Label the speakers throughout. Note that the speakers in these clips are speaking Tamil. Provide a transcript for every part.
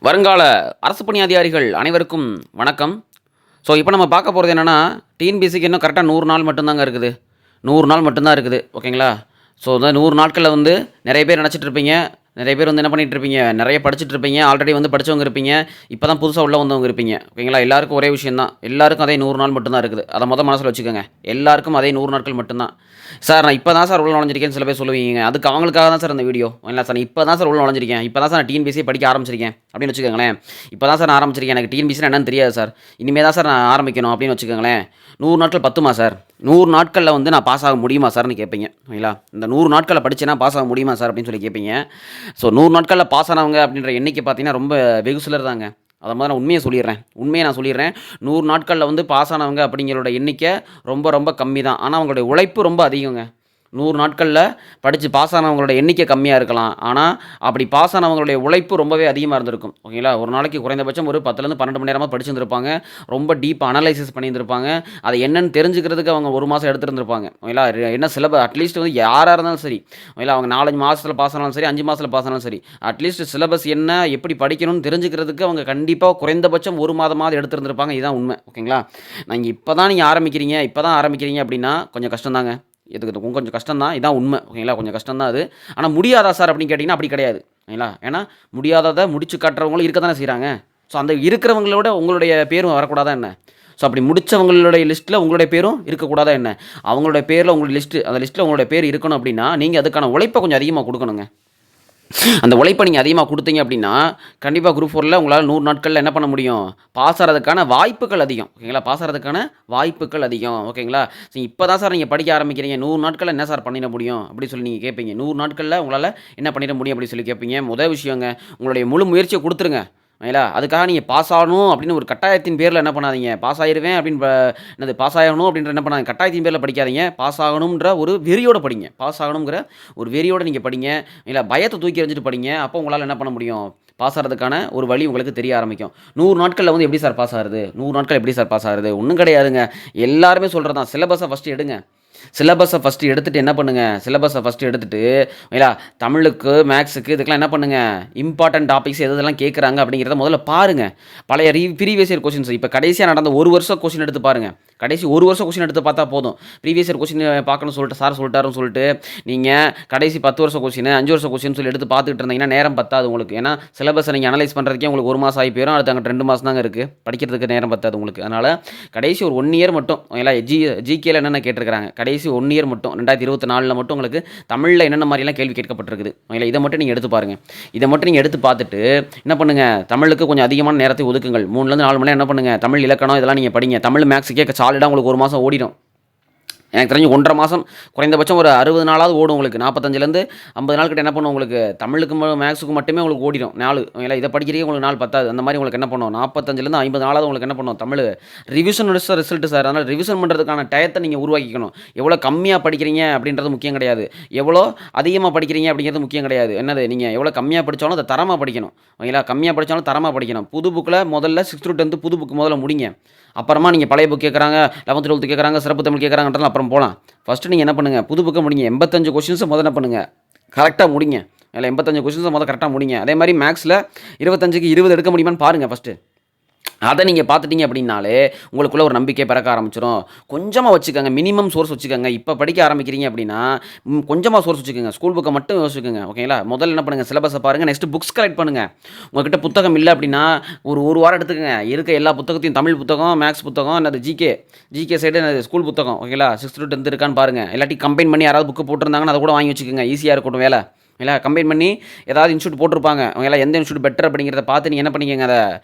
Speaker 1: வருங்கால அரசு பணி அதிகாரிகள் அனைவருக்கும் வணக்கம். ஸோ இப்போ நம்ம பார்க்க போகிறது என்னென்னா, டிஎன்பிஎஸ்சிக்கு இன்னும் கரெக்டாக 100 நாள் மட்டும்தாங்க இருக்குது. 100 நாள் மட்டும்தான் இருக்குது. ஓகேங்களா? ஸோ இந்த 100 நாட்களில் நிறைய பேர் நினச்சிட்டு இருப்பீங்க, நிறைய பேர் என்ன பண்ணிட்டு இருப்பீங்க, நிறைய படிச்சுட்டு இருப்பீங்க, ஆல்ரெடி படிச்சவங்க இருப்பீங்க, இப்போ தான் புதுசாக உள்ள வந்தவங்க இருப்பீங்க. ஓகேங்களா? எல்லாருக்கும் ஒரே விஷயம் தான், எல்லாருக்கும் அதே 100 நாள் மட்டும்தான் இருக்குது. அதை மனசில் வச்சுக்கோங்க. எல்லாருக்கும் அதே 100 நாட்கள் மட்டும்தான். சார் நான் இப்போ தான் சார் உள்ள நுழைஞ்சிருக்கேன்னு சில பேர் சொல்லுவீங்க. அதுக்கு அவங்களுக்காக தான் சார் இந்த வீடியோ. இல்லை சார் நான் இப்போ தான் சார் உள்ள நுழைஞ்சிருக்கேன், இப்போ தான் சார் நான் டிஎன்பிஎஸ்சி படிக்க ஆரம்பிச்சிருக்கேன் அப்படின்னு வச்சுக்கோங்களேன். இப்போ தான் சார் நான் ஆரம்பிச்சிருக்கேன், எனக்கு டிஎன்பிஎஸ்சி என்னன்னு தெரியாது சார், இனிமேல் தான் சார் நான் ஆரம்பிக்கணும் அப்படின்னு வச்சுக்கோங்களேன். 100 நாட்கள் பத்துமா சார்? 100 நாட்களில் நான் பாஸ் ஆக முடியுமா சார்னு கேட்பீங்க. ஓகேங்களா? இந்த 100 நாட்களில் படிச்சேன்னா பாஸ் ஆக முடியுமா சார் அப்படின்னு சொல்லி கேட்பீங்க. ஸோ 100 நாட்களில் பாஸ் ஆனவங்க அப்படின்ற எண்ணிக்கை பார்த்தீங்கன்னா ரொம்ப வெகு சிலர் தாங்க. அதை மாதிரி நான் உண்மையை நான் சொல்லிடுறேன். 100 நாட்களில் பாஸ் ஆனவங்க அப்படிங்கிறோட எண்ணிக்கை ரொம்ப ரொம்ப கம்மி தான். ஆனால் அவங்களுடைய உழைப்பு ரொம்ப அதிகங்க. 100 நாட்களில் படித்து பாஸ் ஆனவங்களோட எண்ணிக்கை கம்மியாக இருக்கலாம், ஆனால் அப்படி பாஸ் ஆனவங்களுடைய உழைப்பு ரொம்பவே அதிகமாக இருந்திருக்கும். ஓகேங்களா? ஒரு நாளைக்கு குறைந்தபட்சம் ஒரு 10லேருந்து 12 மணி நேரமாக படிச்சுருந்துருப்பாங்க. ரொம்ப டீப் அனலைசிஸ் பண்ணியிருந்திருப்பாங்க. அதை என்னென்னு தெரிஞ்சுக்கிறதுக்கு அவங்க 1 மாதம் எடுத்துருந்துருப்பாங்க. ஓகேங்களா? என்ன சிலபஸ் அட்லீஸ்ட் யாராக இருந்தாலும் சரி, ஓகேங்களா, அவங்க 4-5 மாதத்தில் பாஸ் ஆனாலும் சரி, 5 மாதத்தில் பாஸ் ஆனாலும் சரி, அட்லீஸ்ட் சிலபஸ் என்ன, எப்படி படிக்கணும்னு தெரிஞ்சுக்கிறதுக்கு அவங்க கண்டிப்பாக குறைந்தபட்சம் 1 மாதமாவது எடுத்துருந்துருப்பாங்க. இதுதான் உண்மை. ஓகேங்களா? இப்போ தான் நீங்கள் ஆரம்பிக்கிறீங்க அப்படின்னா கொஞ்சம் கஷ்டம் தாங்க. இதுக்கு கொஞ்சம் கஷ்டம் தான், இதான் உண்மை. ஓகேங்களா? கொஞ்சம் கஷ்டம் தான் அது. ஆனால் முடியாதா சார் அப்படின்னு கேட்டிங்கன்னா அப்படி கிடையாது. ஓகேங்களா? ஏன்னா முடியாததை முடிச்சு காட்டுறவங்களும் இருக்க தானே செய்கிறாங்க. ஸோ அந்த இருக்கிறவங்களோட உங்களுடைய பேரும் வரக்கூடாதா என்ன? ஸோ அப்படி முடித்தவங்களுடைய லிஸ்ட்டில் உங்களுடைய பேரும் இருக்கக்கூடாதா என்ன? அவங்களுடைய பேரில் உங்களுடைய லிஸ்ட்டு, அந்த லிஸ்ட்டில் உங்களுடைய பேர் இருக்கணும் அப்படின்னா நீங்கள் அதுக்கான உழைப்பை கொஞ்சம் அதிகமாக கொடுக்கணுங்க. அந்த உழைப்பை நீங்கள் அதிகமாக கொடுத்தீங்க அப்படின்னா கண்டிப்பாக குரூப் 4ல் உங்களால் 100 நாட்களில் என்ன பண்ண முடியும்? பாஸ் ஆகிறதுக்கான வாய்ப்புகள் அதிகம். ஓகேங்களா? பாஸ் ஆகிறதுக்கான வாய்ப்புகள் அதிகம். ஓகேங்களா? ஸோ இப்போ தான் சார் நீங்கள் படிக்க ஆரம்பிக்கிறீங்க, 100 நாட்களில் என்ன சார் பண்ணிட முடியும் அப்படின்னு சொல்லி நீங்கள் கேட்பீங்க. 100 நாட்களில் உங்களால் என்ன பண்ணிட முடியும் அப்படின்னு சொல்லி கேட்பீங்க. முதல் விஷயங்க, உங்களுடைய முழு முயற்சியை கொடுத்துருங்க. ஓகேங்களா? அதுக்காக நீங்கள் பாஸ் ஆகணும் அப்படின்னு ஒரு கட்டாயத்தின் பேரில் என்ன பண்ணாதீங்க. பாஸ் ஆகிடுவேன் அப்படின்னு பாஸ் ஆகணும் அப்படின்ற என்ன பண்ணாதீங்க, கட்டாயத்தின் பேரில் படிக்காதீங்க. பாஸ் ஆகணுன்ற ஒரு வெறியோடு படிங்க. பாஸ் ஆகணுங்கிற ஒரு வெறியோடு நீங்கள் படிங்க. இல்லை பயத்தை தூக்கி எறிஞ்சிட்டு படிங்க. அப்போ உங்களால் என்ன பண்ண முடியும்? பாஸ் ஆகிறதுக்கான ஒரு வழி உங்களுக்கு தெரிய ஆரம்பிக்கும். 100 நாட்களில் எப்படி சார் பாஸ் ஆகுது? 100 நாட்கள் எப்படி சார் பாஸ் ஆகுது? ஒன்றும் கிடையாதுங்க. எல்லாருமே சொல்கிறது தான், சிலபஸை ஃபஸ்ட்டு எடுங்க. சிலபஸை ஃபஸ்ட்டு எடுத்துகிட்டு என்ன பண்ணுங்கள், சிலபஸை ஃபஸ்ட்டு எடுத்துகிட்டு இல்லையா, தமிழுக்கு மேக்ஸுக்கு இதுக்கெல்லாம் என்ன பண்ணுங்கள், இம்பார்ட்டன்ட் டாபிக்ஸ் எதெல்லாம் கேட்குறாங்க அப்படிங்கிறத முதல்ல பாருங்கள். பழைய ப்ரீவியஸ் இயர் கொஸ்டின்ஸ், இப்போ கடைசியாக நடந்த ஒரு வருஷம் கொஸ்டின் எடுத்து பாருங்கள். கடைசி ஒரு வருஷம் கொஸ்டின் எடுத்து பார்த்தா போதும். ப்ரீவியஸ் இயர் கொஸ்டின் பார்க்கணும்னு சொல்லிட்டு சார் சொல்லிட்டாருன்னு சொல்லிட்டு நீங்கள் கடைசி 10 வருஷம் கொஸ்டின், 5 வருஷம் கொஸ்டின் சொல்லி எடுத்து பார்த்துக்கிட்டு இருந்தீங்கன்னா நேரம் பத்தாது உங்களுக்கு. ஏன்னா சிலபஸை நீங்கள் அனலைஸ் பண்ணுறதுக்கே உங்களுக்கு 1 மாதம் ஆகி போயிடும். அடுத்து அங்கே 2 மாதம் தாங்க இருக்குது, படிக்கிறதுக்கு நேரம் பத்தாது உங்களுக்கு. அதனால் கடைசி ஒரு 1 இயர் மட்டும் எல்லாம் ஜிகேல என்னென்ன கேட்டிருக்கிறாங்க, கடைசி 1 இயர் மட்டும் 2024 மட்டும் உங்களுக்கு தமிழில் என்னென்ன மாதிரிலாம் கேள்வி கேட்கப்பட்டிருக்குது, இல்லை இதை மட்டும் நீங்கள் எடுத்து பாருங்கள். இதை மட்டும் நீங்கள் எடுத்து பார்த்துட்டு என்ன பண்ணுங்கள், தமிழுக்கு கொஞ்சம் அதிகமான நேரத்தை ஒதுக்குங்கள். 3லேருந்து 4 மணி நேரம் என்ன பண்ணுங்கள், தமிழ் இலக்கணம் இதெல்லாம் நீங்கள் படிங்க. தமிழ் மேக்ஸுக்கே சாலிடாக உங்களுக்கு 1 மாதம் ஓடிடும். எனக்கு தெரிஞ்சு 1.5 மாதம் குறைந்தபட்சம் ஒரு 60 நாளாவது ஓடும் உங்களுக்கு. 45லேருந்து 50 நாள் கிட்ட என்ன பண்ணும் உங்களுக்கு, தமிழுக்கும் மேக்ஸுக்கும் மட்டுமே உங்களுக்கு ஓடிடும் நாள். இல்லை இதை படிக்கிறீங்க உங்களுக்கு நாள் பத்தாது. அந்த மாதிரி உங்களுக்கு என்ன பண்ணும், 45லேருந்து 50 நாளாவது உங்களுக்கு என்ன பண்ணும் தமிழ். ரிவிஷன் ரிசல்ட்டு சார், அதனால் ரிவிஷன் பண்ணுறதுக்கான டயத்தை நீங்கள் உருவாக்கிக்கணும். எவ்வளோ கம்மியாக படிக்கிறீங்க அப்படின்றது முக்கியம் கிடையாது, எவ்வளோ அதிகமாக படிக்கிறீங்க அப்படிங்கிறது முக்கியம் கிடையாது. என்னது, நீங்கள் எவ்வளோ கம்மியாக படித்தாலும் அதை தரமாக படிக்கணும். ஓகேங்களா? கம்மியாக படித்தாலும் தரமாக படிக்கணும். புது புக்கில் முதல்ல 6th to 10th புது புக்கு முதல்ல முடிங்க. அப்புறமா நீங்கள் பழைய புக் கேட்குறாங்க, 11th 12th கேட்குறாங்க, சிறப்பு தமிழ் கேட்குறாங்கன்றதுலாம் அப்புறம் போகலாம். ஃபஸ்ட்டு நீங்கள் என்ன பண்ணுங்கள், புது புக்கை முடிங்க. 85 கொஸ்டின்ஸை முதல்ல பண்ணுங்கள், கரெக்டாக முடிங்க. இல்லை 85 கொஸ்டின்ஸை முதல்ல கரெக்டாக முடிங்க. அதே மாதிரி மேக்ஸில் 25க்கு 20 எடுக்க முடியுமான்னு பாருங்கள் ஃபஸ்ட்டு. அதை நீங்கள் பார்த்துட்டீங்க அப்படின்னாலே உங்களுக்குள்ள ஒரு நம்பிக்கை பிறக்க ஆரம்பிச்சிடும். கொஞ்சமாக வச்சுக்கோங்க, மினிமம் சோர்ஸ் வச்சுக்கோங்க. இப்போ படிக்க ஆரம்பிக்கிறீங்க அப்படின்னா கொஞ்சமாக சோர்ஸ் வச்சுக்கோங்க. ஸ்கூல் புக்கை மட்டும் யோசிச்சுக்கோங்க. ஓகேங்களா? முதல்ல என்ன பண்ணுங்கள், சிலபஸை பாருங்கள். நெக்ஸ்ட்டு புக்ஸ் கலெக்ட் பண்ணுங்கள். உங்கள்கிட்ட புத்தகம் இல்லை அப்படின்னா ஒரு வாரம் எடுத்துக்கோங்க. இருக்க எல்லா புத்தகத்தையும், தமிழ் புத்தகம், மேக்ஸ் புத்தகம், என்னது ஜிகே சைடு, என்னது ஸ்கூல் புத்தகம், ஓகேங்களா, 6th to 10th இருக்கான்னு பாருங்கள். இல்லாட்டி கம்பைன் பண்ணி யாராவது புக்கு போட்டிருந்தாங்கன்னா அதை கூட வாங்கி வச்சுக்கோங்க. ஈஸியாக இருக்கட்டும் வேலை. இல்லை கம்பைன் பண்ணி ஏதாவது இன்ஸ்டியூட் போட்டிருப்பாங்க, அவங்க எந்த இன்ஸ்டியூட் பெட்டர் அப்படிங்கிறத பார்த்து நீங்கள் என்ன பண்ணிக்கங்க, அதை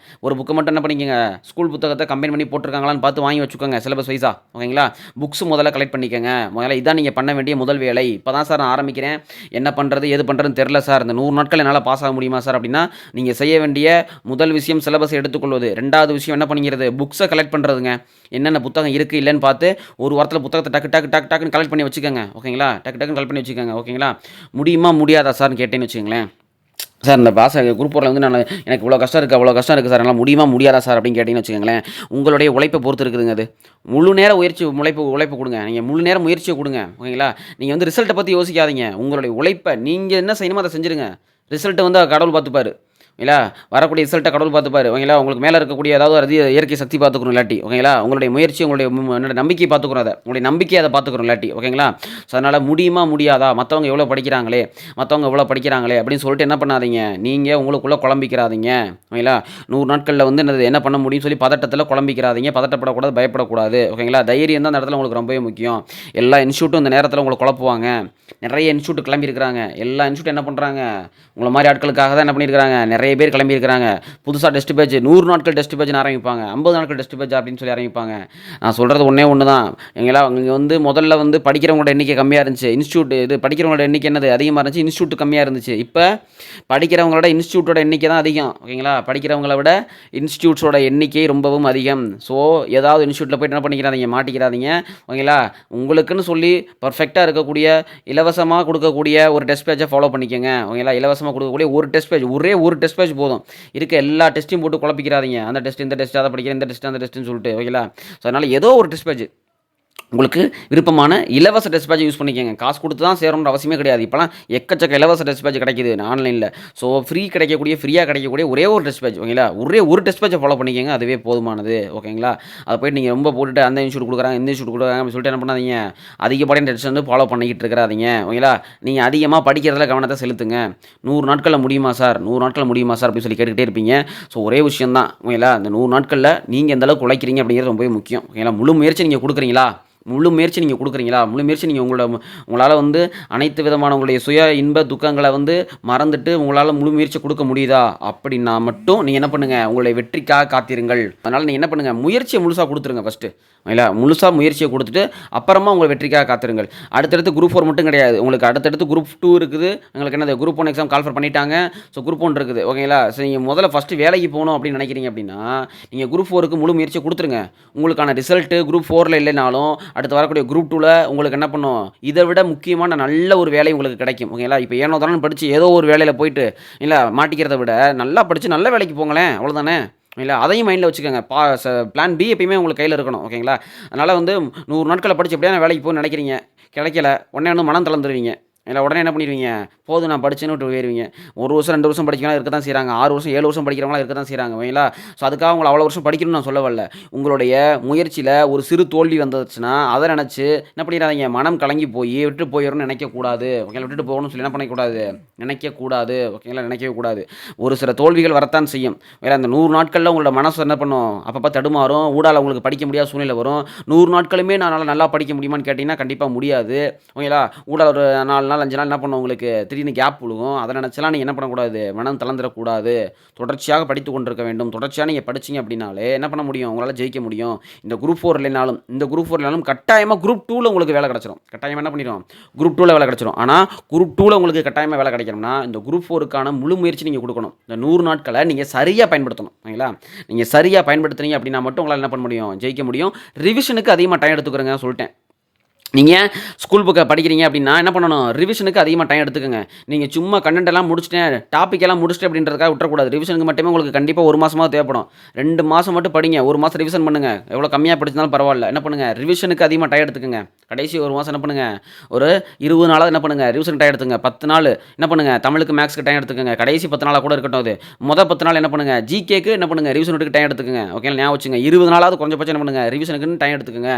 Speaker 1: ஒரு புக்கை மட்டும் என்ன பண்ணிக்கங்க, ஸ்கூல் புத்தகத்தை கம்பைன் பண்ணி போட்டிருக்காங்களான்னு பார்த்து வாங்கி வச்சுக்கோங்க சிலபஸ் வைஸாக. ஓகேங்களா? புக்ஸ் முதல்ல கலெக்ட் பண்ணிக்கோங்க. முதல்ல இதான் நீங்கள் பண்ண வேண்டிய முதல் வேலை. இப்போ தான் சார் நான் ஆரம்பிக்கிறேன், என்ன பண்ணுறது எது பண்ணுறதுன்னு தெரில சார், இந்த 100 நாட்கள் என்னால் பாஸ் ஆக முடியுமா சார் அப்படின்னா நீங்கள் செய்ய வேண்டிய முதல் விஷயம் சிலபஸை எடுத்துக்கொள்வது. 2வது விஷயம் என்ன பண்ணிக்கிறது, புக்ஸை கலெக்ட் பண்ணுறதுங்க. என்னென்ன புத்தகம் இருக்குது இல்லைன்னு பார்த்து ஒரு வாரத்தில் புத்தகத்தை டக்குன்னு கலெக்ட் பண்ணி வச்சுக்கோங்க. ஓகேங்களா? டக்குன்னு கலெக்ட் பண்ணி வச்சுக்கோங்க. ஓகேங்களா? முடியுமா முடியாதா சார்னு கேட்டேன்னு வச்சுக்கோங்களேன். சார் இந்த பாஸ் குரூப் 4ல் நான் எனக்கு இவ்வளோ கஷ்டம் இருக்குது சார், என்னால் முடியுமா முடியாதா சார் அப்படின்னு கேட்டிங்கன்னு வச்சுக்கோங்களேன். உங்களுடைய உழைப்பை பொறுத்து இருக்குதுங்க அது. முழு நேர உழைப்பு கொடுங்க. நீங்கள் முழு நேரம் முயற்சியை கொடுங்க. ஓகேங்களா? நீங்கள் ரிசல்ட்டை பற்றி யோசிக்காதீங்க. உங்களுடைய உழைப்பை நீங்கள் என்ன செய்யணுமோ அதை செஞ்சுருங்க. ரிசல்ட்டை கடவுள் பார்த்துப்பார். ஓகேங்களா? வரக்கூடிய ரிசல்ட்ட கடவுள் பார்த்துப்பாரு. ஓகேங்களா? உங்களுக்கு மேல இருக்கக்கூடிய ஏதாவது ஒரு இயற்கை சக்தி பார்த்துக்கணும் இல்லாட்டி. ஓகேங்களா? உங்களுடைய முயற்சி, உங்களுடைய என்னோட நம்பிக்கை பார்த்துக்கணும் அத. உங்களுடைய நம்பிக்கைய அத பார்த்துக்கணும் இல்லாட்டி. ஓகேங்களா? ஸோ அதனால முடியுமா? முடியாதா? மத்தவங்க எவ்வளோ படிக்கிறாங்களே, மத்தவங்க இவ்வளோ படிக்கிறாங்களே அப்படின்னு சொல்லிட்டு என்ன பண்ணாதீங்க. நீங்க உங்களுக்குள்ள குழம்பிக்கிறாதீங்க. ஓகேங்களா? 100 நாட்கள்ல வந்து என்ன பண்ண முடியும்னு சொல்லி பதட்டத்தில குழம்பிக்கிறாதீங்க. பதட்டப்படக்கூடாது, பயப்படக்கூடாது. ஓகேங்களா? தைரியம் தான் அந்த இடத்துல உங்களுக்கு ரொம்பவே முக்கியம். எல்லா இன்ஸ்டிடியூட்டும் இந்த நேரத்தில உங்கள குழப்புவாங்க. நிறைய இன்ஸ்டிடியூட் கிளம்பியிருக்கிறாங்க. எல்லா இன்ஸ்டிடியூட் என்ன பண்றாங்க? உங்கள மாரி ஆட்களுக்காக தான் என்ன பண்ணியிருக்கிறாங்க, நிறைய பேர் கிளம்பியிருக்கிறாங்க. புதுசா டெஸ்ட் பேட்ச் 100 நாட்கள் டெஸ்ட் பேட்ச்னு ஆரம்பிப்பாங்க. 50 நாட்கள் டெஸ்ட் பேட்ச் அப்படின்னு சொல்லி ஆரம்பிப்பாங்க. நான் சொல்றது ஒண்ணே ஒண்ணு தான். எங்களா இங்க வந்து முதல்ல வந்து படிக்கிறவங்களோட எண்ணிக்கை கம்மியா இருந்துச்சு. இன்ஸ்டிடியூட் இது படிக்கிறவங்களோட எண்ணிக்கை என்னது அதிகமா இருந்துச்சு. இன்ஸ்டிடியூட் கம்மியா இருந்துச்சு. இப்ப படிக்கிறவங்களோட இன்ஸ்டிடியூட்டோட எண்ணிக்கை தான் அதிகம். ஓகேங்களா? படிக்கிறவங்கள விட இன்ஸ்டிடியூட்ஸோட எண்ணிக்கை ரொம்பவும் அதிகம். ஸோ ஏதாவது இன்ஸ்டிடியூட்ல போயிட்டு என்ன பண்ணிக்கிறாதீங்க, மாட்டிக்கிறாதீங்க. ஓகேங்களா? உங்களுக்குன்னு சொல்லி பெர்ஃபெக்ட்டா இருக்கக்கூடிய இலவசமா குடுக்கக்கூடிய ஒரு டெஸ்ட் பேட்ச ஃபாலோ பண்ணிக்கங்க. ஓகேங்களா? இலவசமா குடுக்கக்கூடிய ஒரு டெஸ்ட் பேட்ச், ஒரே ஒரு டெஸ்ட் பேட்ச் போதும். இருக்க எல்லா டெஸ்ட்டையும் போட்டு குழப்பிக்கிறாதீங்க. அந்த டெஸ்ட், இந்த டெஸ்ட், அத படிக்கிறேன், இந்த டெஸ்ட், அந்த டெஸ்ட்ன்னு சொல்லிட்டு. ஓகேங்களா? ஸோ அதனால ஏதோ ஒரு டெஸ்ட் பேட்ச் உங்களுக்கு விருப்பமான இலவச டெஸ்ட் பேட்ச் யூஸ் பண்ணிக்கங்க. காசு குடுத்து தான் சேரணுன்ற அவசியமே கிடையாது. இப்பலாம் எக்கச்சக்க இலவச டெஸ்ட் பேட்ச் கிடைக்குது ஆன்லைன்ல. ஸோ ஃப்ரீயா கிடைக்கக்கூடிய ஒரே ஒரு டெஸ்ட் பேட்ச். ஓகேங்களா? ஒரே ஒரு டெஸ்ட் பேட்ச ஃபாலோ பண்ணிக்கங்க. அதுவே போதுமானது. ஓகேங்களா? அத போயிட்டு நீங்க ரொம்ப போட்டுட்டு அந்த இன்ஸ்டிடியூட் குடுக்குறாங்க, இந்த இன்ஸ்டிடியூட் குடுக்குறாங்க அப்படின்னு சொல்லிட்டு என்ன பண்ணாதீங்க. அதிகப்படியான டெஸ்ட் வந்து ஃபாலோ பண்ணிக்கிட்டு இருக்கிறாதீங்க. ஓகேங்களா? நீங்க அதிகமா படிக்கிறதுல கவனத்த செலுத்துங்க. 100 நாட்கள்ல முடியுமா சார்? 100 நாட்கள்ல முடியுமா சார்? அப்படின்னு சொல்லி கேட்டுக்கிட்டே இருப்பீங்க. ஸோ ஒரே விஷயம் தான். ஓகேங்களா? அந்த 100 நாட்கள்ல நீங்க எந்த அளவுக்கு உழைக்கிறீங்க அப்படிங்கிறது ரொம்பவே முக்கியம். ஓகேங்களா? முழு முயற்சி நீங்க குடுக்குறீங்களா? முழு முயற்சி நீங்க குடுக்குறீங்களா? முழு முயற்சி நீங்க உங்களால வந்து அனைத்து விதமான உங்களுடைய சுய இன்ப துக்கங்கள வந்து மறந்துட்டு உங்களால முழு முயற்சி குடுக்க முடியுதா? அப்படின்னா மட்டும் நீங்க என்ன பண்ணுங்க, உங்களுடைய வெற்றிக்காக காத்திருங்கள். அதனால நீங்க என்ன பண்ணுங்க, முயற்சிய முழுசா குடுத்துருங்க ஃபர்ஸ்ட்டு. ஓகேங்களா? முழுசா முயற்சிய குடுத்துட்டு, அப்புறமா உங்க வெற்றிக்காக காத்திருங்கள். அடுத்தடுத்து குரூப் 4 மட்டும் கிடையாது. உங்களுக்கு அடுத்தடுத்து குரூப் 2 இருக்குது. உங்களுக்கு என்னது குரூப் 1 எக்ஸாம் கால்ஃபர் பண்ணிட்டாங்க. ஸோ குரூப் 1 இருக்குது. ஓகேங்களா? ஸோ நீங்க முதல்ல ஃபர்ஸ்ட்டு வேலைக்கு போணும் அப்படின்னு நினைக்கிறீங்க அப்படின்னா, நீங்க குரூப் 4க்கு முழு முயற்சிய குடுத்துருங்க. உங்களுக்கான ரிசல்ட்டு குரூப் 4ல இல்லைனாலும் அடுத்து வரக்கூடிய குரூப் 2ல உங்களுக்கு என்ன பண்ணும், இதை விட முக்கியமான நல்ல ஒரு வேலை உங்களுக்கு கிடைக்கும். ஓகேங்களா? இப்போ ஏனோ தானோன்னு படிச்சு ஏதோ ஒரு வேலையில போயிட்டு இல்ல மாட்டிக்கிறத விட நல்லா படிச்சு நல்ல வேலைக்கு போங்களேன். அவ்வளோதானே. இல்ல அதையும் மைண்ட்ல வச்சுக்கோங்க. பிளான் பி எப்பயுமே உங்களுக்கு கையில இருக்கணும். ஓகேங்களா? அதனால வந்து 100 நாட்கள படிச்சு எப்படியா நான் வேலைக்கு போகணும்னு நினைக்கிறீங்க. கிடைக்கல. உடனே வந்து மனம் தளர்ந்துருவீங்க. இல்ல உடனே என்ன பண்ணிருவீங்க, போதும் நான் படிச்சேன்னு விட்டு போயிருவீங்க. 1 வருஷம் 2 வருஷம் படிக்கிறவங்க இருக்க தான் செய்றாங்க. 6 வருஷம் 7 வருஷம் படிக்கிறவங்கலாம் இருக்க தான் செய்றாங்க. ஓகேங்களா? ஸோ அதுக்காக உங்கள அவ்வளோ வருஷம் படிக்கணும்னு நான் சொல்ல வரல. உங்களுடைய முயற்சியில ஒரு சிறு தோல்வி வந்துச்சுன்னா, அத நினைச்சு என்ன பண்ணிறாதீங்க, மனம் கலங்கி போய் விட்டுட்டு போயிறணும்னு நினைக்கக்கூடாது. ஓகேங்களா? விட்டுட்டு போகணும்னு சொல்லி என்ன பண்ணக்கூடாது, நினைக்கக்கூடாது. ஓகேங்களா? நினைக்கவே கூடாது. ஒரு சில தோல்விகள் வரத்தான் செய்யும். வேற அந்த 100 நாட்கள்ல உங்களோட மனசு என்ன பண்ணும், அப்பப்ப தடுமாறும். ஊடால உங்களுக்கு படிக்க முடியாத சூழ்நிலை வரும். 100 நாட்களுமே நான் நல்லா படிக்க முடியுமான்னு கேட்டீங்கன்னா, கண்டிப்பா முடியாது. ஓகேங்களா? ஊடால ஒரு 4 நாள் 5 நாள் என்ன பண்ணும், உங்களுக்கு திடீர்னு கேப் விழுகும். அத நினைச்செல்லாம் நீங்க என்ன பண்ணக்கூடாது, மனம் தளர்ந்துறக்கூடாது. தொடர்ச்சியாக படித்துக் கொண்டிருக்க வேண்டும். தொடர்ச்சியா நீங்க படிச்சீங்க அப்படின்னாலே என்ன பண்ண முடியும், உங்களால ஜெயிக்க முடியும். இந்த குரூப் 4 இல்லைனாலும் குரூப் 4 இல்லனாலும் கட்டாயமா குரூப் 2ல உங்களுக்கு வேலை கிடைச்சிரும். கட்டாயமா என்ன பண்ணிரும், குரூப் 2ல வேலை கிடைச்சிரும். ஆனா குரூப் 2ல உங்களுக்கு கட்டாயமா வேலை கிடைக்கணும்னா, இந்த குரூப் 4க்கான முழு முயற்சி நீங்க குடுக்கணும். இந்த 100 நாட்கள நீங்க சரியா பயன்படுத்தணும். ஓகேங்களா? நீங்க சரியா பயன்படுத்துனீங்க அப்படின்னா மட்டும் உங்களால என்ன பண்ண முடியும், ஜெயிக்க முடியும். ரிவிஷனுக்கு அதிகமா டைம் எடுத்துக்கிறேங்க சொல்ட்டேன். நீங்க ஸ்கூல் புக்க படிக்கிறீங்க அப்படின்னா, என்ன பண்ணணும்? ரிவிஷனுக்கு அதிகமா டைம் எடுத்துக்கங்க. நீங்க சும்மா கன்டென்ட் எல்லாம் முடிச்சுட்டேன், டாபிக் எல்லாம் முடிச்சுட்டேன் அப்படின்றதுக்காக விட்டுறக்கூடாது. ரிவிஷனுக்கு மட்டுமே உங்களுக்கு கண்டிப்பா 1 மாசமாவது தேவைப்படும். 2 மாசம் மட்டும் படிங்க. 1 மாசம் ரிவிஷன் பண்ணுங்க. எவ்வளோ கம்மியா படிச்சிருந்தாலும் பரவாயில்ல. என்ன பண்ணுங்க? ரிவிஷனுக்கு அதிகமா டைம் எடுத்துக்கங்க. கடைசி 1 மாசம் என்ன பண்ணுங்க? ஒரு 20 நாளாவது என்ன பண்ணுங்க? ரிவிஷனுக்கு டைம் எடுத்துங்க. 10 நாள் என்ன பண்ணுங்க? தமிழுக்கு, மேத்ஸ்க்கு டைம் எடுத்துக்கங்க. கடைசி 10 நாளா கூட இருக்கட்டும் அது. 10 நாள் என்ன பண்ணுங்க? ஜிகேக்கு என்ன பண்ணுங்க? ரிவிஷனுக்கு டைம் எடுத்துக்கங்க. ஓகேங்களா? ஞாபகம் வச்சுங்க. 20 நாளாவது குறைஞ்சபட்சம் என்ன பண்ணுங்க? ரிவிஷனுக்குன்னு டைம் எடுத்துக்கங்க.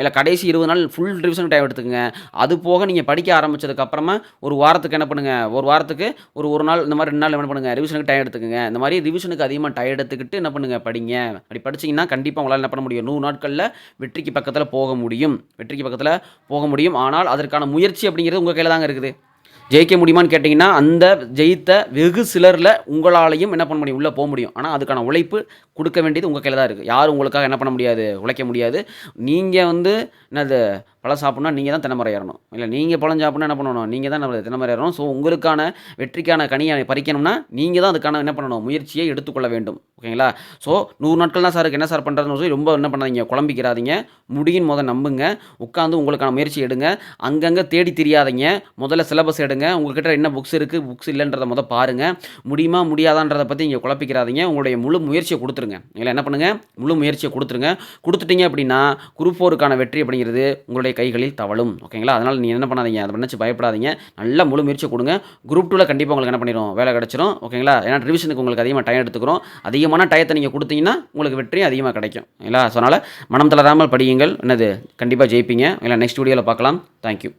Speaker 1: இல்ல கடைசி 20 நாள் ஃபுல் ரிவிஷனுக்கு டைம் எடுத்துக்கங்க. அது போக நீங்க படிக்க ஆரம்பிச்சதுக்கு அப்புறமா ஒரு வாரத்துக்கு என்ன பண்ணுங்க, ஒரு வாரத்துக்கு ஒரு நாள் இந்த மாதிரி 2 நாள் என்ன பண்ணுங்க, ரிவிஷனுக்கு டைம் எடுத்துக்கங்க. இந்த மாதிரி ரிவிஷனுக்கு அதிகமா டைம் எடுத்துக்கிட்டு என்ன பண்ணுங்க, படிங்க. அப்படி படிச்சீங்கன்னா கண்டிப்பா உங்களால என்ன பண்ண முடியும், 100 நாட்கள்ல வெற்றிக்கு பக்கத்துல போக முடியும். வெற்றிக்கு பக்கத்துல போக முடியும். ஆனால் அதற்கான முயற்சி அப்படிங்கிறது உங்க கையில தாங்க இருக்குது. ஜெயிக்க முடியுமான்னு கேட்டிங்கன்னா, அந்த ஜெயித்த வெகு சிலர்ல உங்களாலயும் என்ன பண்ண முடியும், உள்ள போ முடியும். ஆனா அதுக்கான உழைப்பு குடுக்க வேண்டியது உங்க கையில தான் இருக்கு. யாரும் உங்களுக்காக என்ன பண்ண முடியாது, உழைக்க முடியாது. நீங்க வந்து என்னது பழம் சாப்பிட்ணும்னா நீங்க தான் தென்னை மரம் ஏறணும். இல்ல நீங்க பழம் சாப்பிட்ணும்னா என்ன பண்ணணும், நீங்க தான் தென்னை மரம் ஏறணும். ஸோ உங்களுக்கான வெற்றிக்கான கனிய பறிக்கணும்னா, நீங்க தான் அதுக்கான என்ன பண்ணணும், முயற்சியை எடுத்துக்கொள்ள வேண்டும். ஓகேங்களா? ஸோ 100 நாட்கள் தான் சார் இருக்கு, என்ன சார் பண்றதுன்னு சொல்லி ரொம்ப என்ன பண்ணாதீங்க, குழம்பிக்கிறாதீங்க. முடியும்னு நம்புங்க. உட்காந்து உங்களுக்கான முயற்சி எடுங்க. அங்கங்க தேடி திரியாதீங்க. முதல்ல சிலபஸ் எடுங்க. உங்ககிட்ட என்ன புக்ஸ் இருக்கு, புக்ஸ் இல்லன்றத பாருங்க. முடியுமா முடியாதான்றத பத்தி இங்க குழப்பிக்கிறாதீங்க. உங்களுடைய முழு முயற்சியை குடுத்துருங்க. இல்ல என்ன பண்ணுங்க, முழு முயற்சியை குடுத்துருங்க. குடுத்துட்டீங்க அப்படின்னா, குரூப் 4க்கான வெற்றி அப்படிங்கிறது உங்களுடைய உங்களுடைய கைகளில் தவழும். ஓகேங்களா? அதனால் நீங்கள் என்ன பண்ணாதீங்க, அதை நினச்சி பயப்படாதீங்க. நல்லா முழு முயற்சி கொடுங்க. குரூப் 2ல கண்டிப்பாக உங்களுக்கு என்ன பண்ணிடும், வேலை கிடச்சிரும். ஓகேங்களா? ஏன்னா ரிவிஷனுக்கு உங்களுக்கு அதிகமாக டைம் எடுத்துக்கிறோம். அதிகமான டயத்தை நீங்கள் கொடுத்தீங்கன்னா உங்களுக்கு வெற்றி அதிகமாக கிடைக்கும். இல்லைங்களா? ஸோ அதனால் மனம் தளராமல் படியுங்கள். என்னது கண்டிப்பாக ஜெயிப்பீங்க. இல்லை நெக்ஸ்ட் வீடியோவில் பார்க்கலாம். தேங்க்யூ.